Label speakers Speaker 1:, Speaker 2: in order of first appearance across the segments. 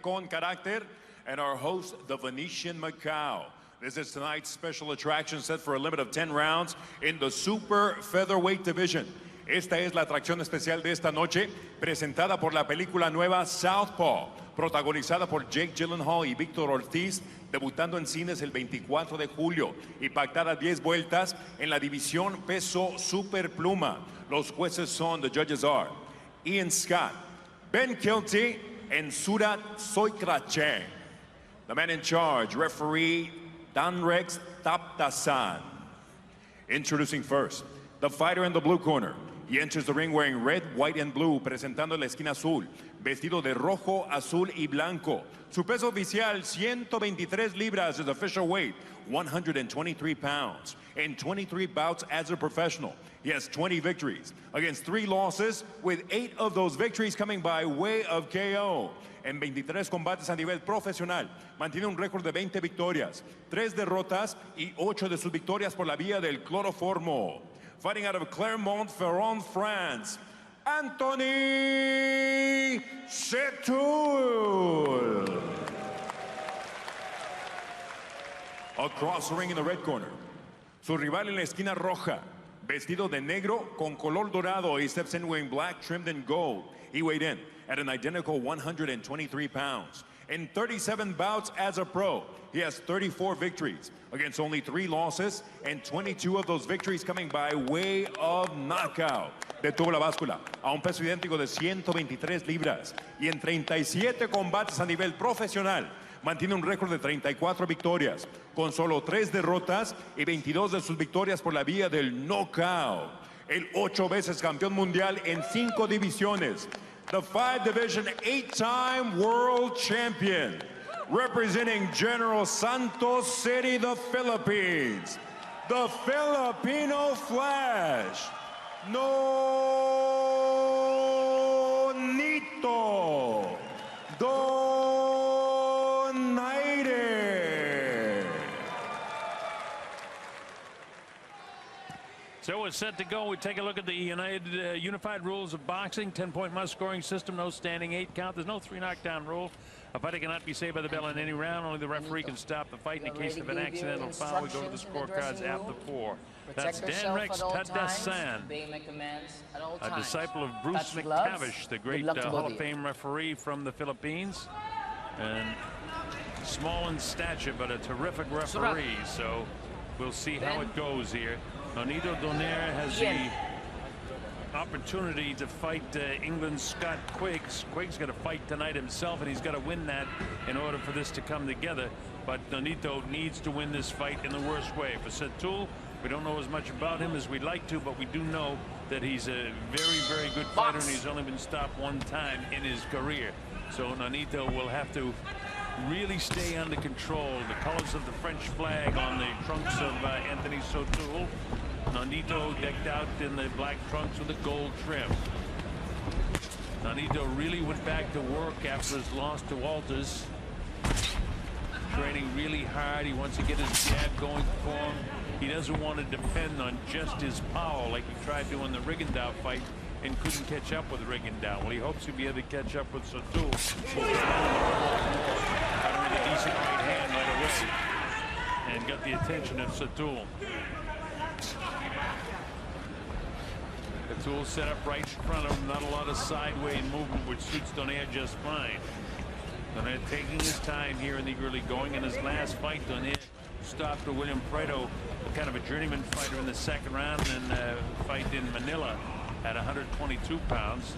Speaker 1: Con Carácter and our host, the Venetian Macau. This is tonight's special attraction set for a limit of 10 rounds in the super featherweight division. Esta es la atracción especial de esta noche, presentada por la película nueva Southpaw, protagonizada por Jake Gyllenhaal y Víctor Ortiz, debutando en cines el 24 de julio y pactada 10 vueltas en la división peso superpluma. Los jueces son, the judges are Ian Scott, Ben Kilty, and Surat Soikrache. The man in charge, referee Danrex Taptasan. Introducing first, the fighter in the blue corner. He enters the ring wearing red, white, and blue, presentando la esquina azul, vestido de rojo, azul y blanco. Su peso oficial, 123 libras, his official weight, 123 pounds. In 23 bouts as a professional, he has 20 victories against 3 losses, with 8 of those victories coming by way of KO. En 23 combates a nivel profesional, mantiene un récord de 20 victorias, 3 derrotas y 8 de sus victorias por la vía del cloroformo. Fighting out of Clermont-Ferrand, France, Anthony Settoul. Across the ring in the red corner, su rival en la esquina roja, vestido de negro con color dorado, he steps in wearing black trimmed in gold. He weighed in at an identical 123 pounds. In 37 bouts as a pro, he has 34 victories against only 3 losses, and 22 of those victories coming by way of knockout. Detuvo la báscula a un peso idéntico de 123 libras y en 37 combates a nivel profesional mantiene un récord de 34 victorias, con solo 3 derrotas y 22 de sus victorias por la vía del knockout. El 8 veces campeón mundial en 5 divisiones. The 5-division 8-time world champion, representing General Santos City, the Philippines, the Filipino Flash, Nonito, Donaire.
Speaker 2: So we're set to go. We take a look at the unified rules of boxing. 10-point must-scoring system, no standing 8 count. There's no 3 knockdown rule. A fighter cannot be saved by the bell in any round. Only the referee can stop the fight in the case of an accidental foul. We go to the scorecards after 4. That's Danrex Taptasan, a disciple of Bruce McTavish, the great Hall of Fame referee from the Philippines. And small in stature, but a terrific referee. So we'll see how it goes here. Nonito Donaire has the opportunity to fight England's Scott Quiggs. Quiggs got to fight tonight himself, and he's got to win that in order for this to come together. But Nonito needs to win this fight in the worst way. For Settoul, we don't know as much about him as we'd like to, but we do know that he's a very, very good fighter, and he's only been stopped 1 time in his career. So Nonito will have to really stay under control. The colors of the French flag on the trunks of Anthony Settoul. Nonito decked out in the black trunks with a gold trim. Nonito really went back to work after his loss to Walters. Training really hard. He wants to get his jab going for him. He doesn't want to depend on just his power like he tried doing the Rigondeaux fight and couldn't catch up with Rigondeaux. Well, he hopes he'll be able to catch up with Settoul. Got a decent right hand right away and got the attention of Settoul. Settoul set up right in front of him. Not a lot of sideway movement, which suits Donaire just fine. Donaire taking his time here in the early going. In his last fight, Donaire stopped William Prado, kind of a journeyman fighter, in the 2nd round, and fight in Manila at 122 pounds.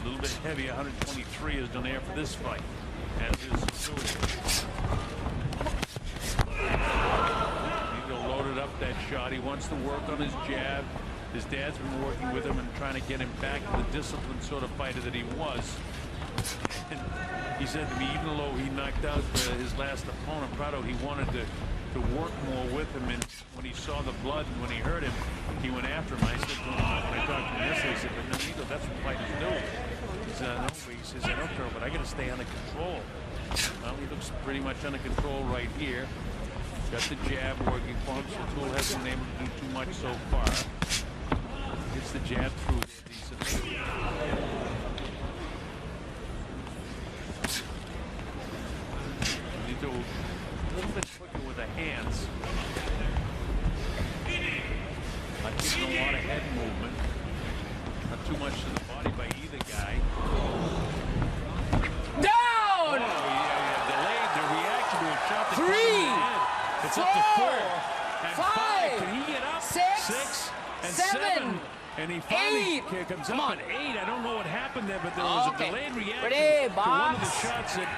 Speaker 2: A little bit heavy, 123 is Donaire for this fight. As is Nonito loaded up that shot. He wants to work on his jab. His dad's been working with him and trying to get him back to the disciplined sort of fighter that he was. And he said to me, even though he knocked out his last opponent, Prado, he wanted to work more with him. And when he saw the blood and when he heard him, he went after him. I said to him, when I talked to him yesterday, I said, but Nonito, that's what fighters do. He said, no, he says, I don't care, but I got to stay under control. Well, he looks pretty much under control right here. Got the jab working for him. Settoul hasn't been able to do too much so far. Gets the jab through decently. hands. Not getting a lot of head movement. Not too much to the body by either guy.
Speaker 3: Down!
Speaker 2: Delayed the reaction to a shot that
Speaker 3: 3,
Speaker 2: caught him in the head. It's up to 4 and
Speaker 3: 5.
Speaker 2: Can he get up?
Speaker 3: 6
Speaker 2: and
Speaker 3: 7.
Speaker 2: And he finally
Speaker 3: 8.
Speaker 2: comes
Speaker 3: Come
Speaker 2: up
Speaker 3: on.
Speaker 2: at 8. I don't know what happened there, but there was a delayed reaction
Speaker 3: Ready,
Speaker 2: to one of the
Speaker 3: box.
Speaker 2: shots that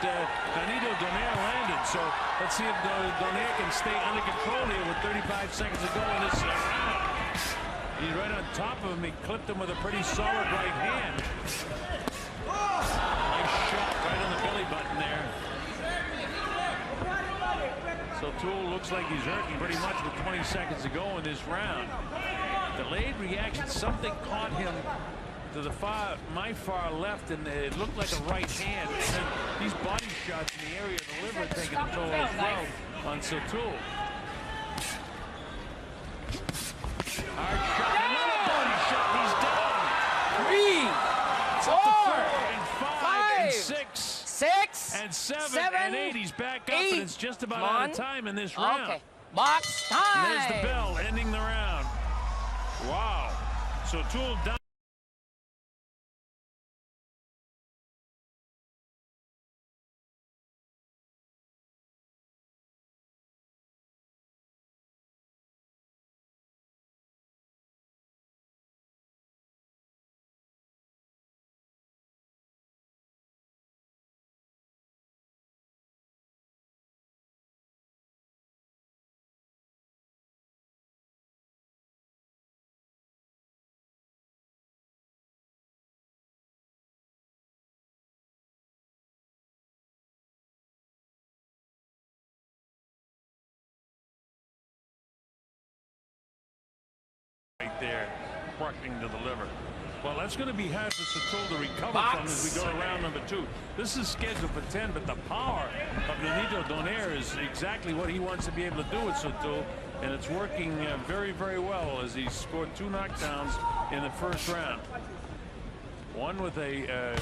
Speaker 2: Nonito Donaire landed. So let's see if Donaire can stay under control here with 35 seconds to go in this round. He's right on top of him. He clipped him with a pretty solid right hand. Nice shot right on the belly button there. So Settoul looks like he's hurting pretty much with 20 seconds to go in this round. Delayed reaction, something caught him to the my far left, and it looked like a right hand. And then these body shots in the area of the liver taking a toll as well on Settoul. Hard shot, another body shot, he's down.
Speaker 3: 3,
Speaker 2: It's up to
Speaker 3: 4,
Speaker 2: 4 and 5 and 6
Speaker 3: 6
Speaker 2: and 7 and 8. He's back up,
Speaker 3: 8.
Speaker 2: and it's just about out of time in this round.
Speaker 3: Okay. Box time.
Speaker 2: And there's the bell ending the round. Wow. So Settoul down. Right there, crushing to the liver. Well, that's going to be hard for Settoul to recover from as we go to round number 2. This is scheduled for 10, but the power of Nonito Donaire is exactly what he wants to be able to do with Settoul, and it's working very, very well as he scored 2 knockdowns in the first round. One with a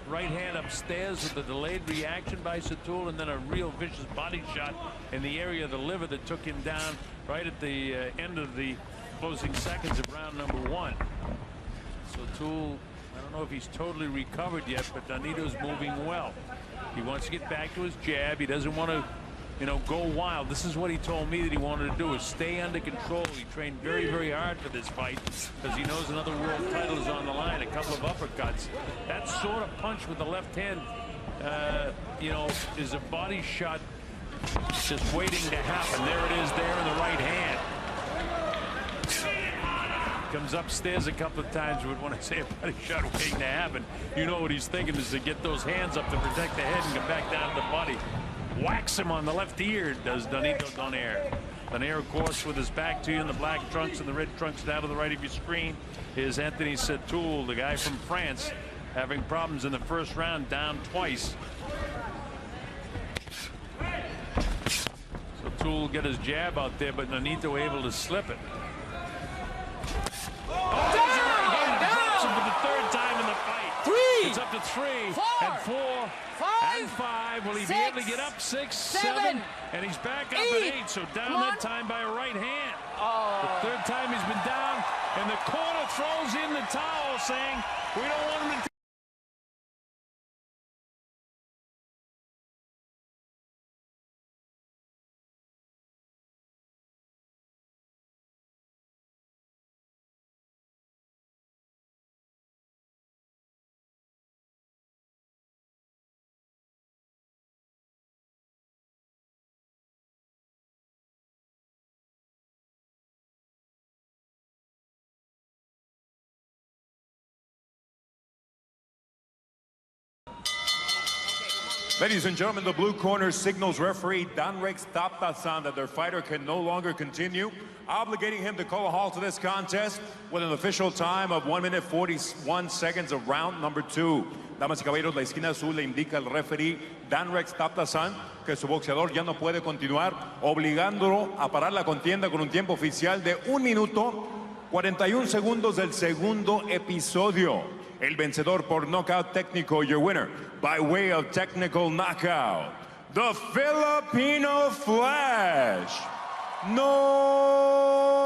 Speaker 2: right hand upstairs with a delayed reaction by Settoul, and then a real vicious body shot in the area of the liver that took him down right at the end of the closing seconds of round number 1. So Settoul, I don't know if he's totally recovered yet, but Nonito's moving well. He wants to get back to his jab. He doesn't want to, go wild. This is what he told me that he wanted to do, is stay under control. He trained very, very hard for this fight because he knows another world title is on the line. A couple of uppercuts. That sort of punch with the left hand, is a body shot just waiting to happen. There it is there in the right hand. Comes upstairs a couple of times, but when I say a body shot waiting to happen, you know what he's thinking is to get those hands up to protect the head and come back down to the body. Whacks him on the left ear, does Nonito Donaire. Donaire, of course, with his back to you in the black trunks and the red trunks down to the right of your screen, is Anthony Settoul, the guy from France, having problems in the first round, down twice. Settoul get his jab out there, but Nonito able to slip it. Drops him for the 3rd time in the fight.
Speaker 3: 3.
Speaker 2: It's up to 3
Speaker 3: 4
Speaker 2: and 4
Speaker 3: 5
Speaker 2: and 5. Will he
Speaker 3: 6
Speaker 2: be able to get up? 6, 7, and he's back up
Speaker 3: 8.
Speaker 2: at 8. So down that time by a right hand.
Speaker 3: Oh.
Speaker 2: The 3rd time he's been down, and the corner throws in the towel, saying we don't want him to.
Speaker 1: Ladies and gentlemen, the blue corner signals referee Donaire Taptasan that their fighter can no longer continue, obligating him to call a halt to this contest with an official time of 1 minute 41 seconds of round number 2. Damas y caballeros, la esquina azul le indica al referee Donaire Taptasan que su boxeador ya no puede continuar, obligándolo a parar la contienda con un tiempo oficial de 1 minuto 41 segundos del segundo episodio. El vencedor por knockout técnico, your winner by way of technical knockout, the Filipino Flash. Nonito.